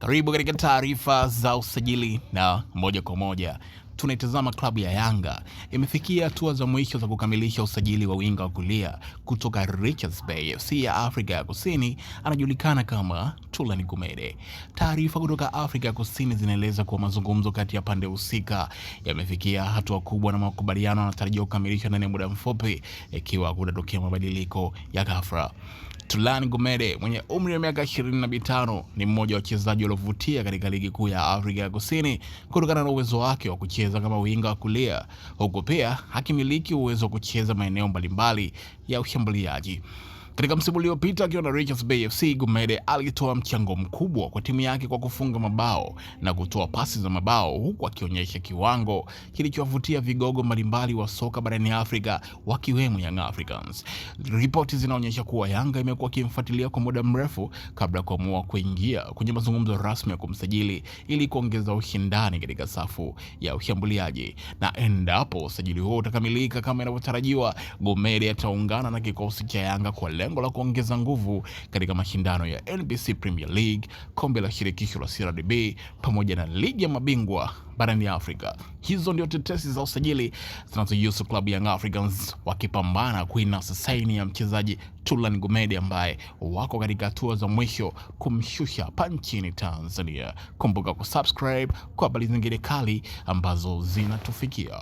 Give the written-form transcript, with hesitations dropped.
Karibu katika taarifa za usajili na moja kwa moja tunaitazama klabu ya Yanga imefikia hatua za mwisho za kukamilisha usajili wa winga wa kulia kutoka Richards Bay FC ya Afrika ya Kusini, anajulikana kama Tulani Gumede. Taarifa kutoka Afrika ya Kusini zinaeleza kuwa mazungumzo kati ya pande husika yamefikia hatua kubwa na makubaliano yanatarajiwa kukamilishwa ndani ya muda mfupi ikiwa kutatokea mabadiliko ya ghafla. Tulani Gumede mwenye umri wa miaka 25 ni mmoja wa wachezaji waliovutia katika ligi kuu ya Afrika ya Kusini kutokana na uwezo wake wa kucheza kama winga wa kulia, huku pia akimiliki uwezo wa kucheza maeneo mbalimbali ya ushambuliaji. Katika msimu uliopita akiwa na Richards Bay FC, Gumede alitoa mchango mkubwa kwa timu yake kwa kufunga mabao na kutoa pasi za mabao, huku akionyesha kiwango kilichowavutia vigogo mbalimbali wa soka barani Afrika wakiwemo Young Africans. Ripoti zinaonyesha kuwa Yanga imekuwa ikimfuatilia kwa muda mrefu kabla ya kuamua kuingia kwenye mazungumzo rasmi ya kumsajili ili kuongeza ushindani katika safu ya ushambuliaji. Na endapo usajili huo utakamilika kama inavyotarajiwa, Gumede ataungana na kikosi cha Yanga kwa lengo la kuongeza nguvu katika mashindano ya NBC Premier League, kombe la shirikisho la CRDB pamoja na ligi ya mabingwa barani Afrika. Hizo ndio tetesi za usajili zinazohusu klabu ya Young Africans wakipambana kuinasa saini ya mchezaji Tulani Gumede ambaye wako katika hatua za mwisho kumshusha hapa nchini Tanzania. Kumbuka kusubscribe kwa habari zingine kali ambazo zinatufikia.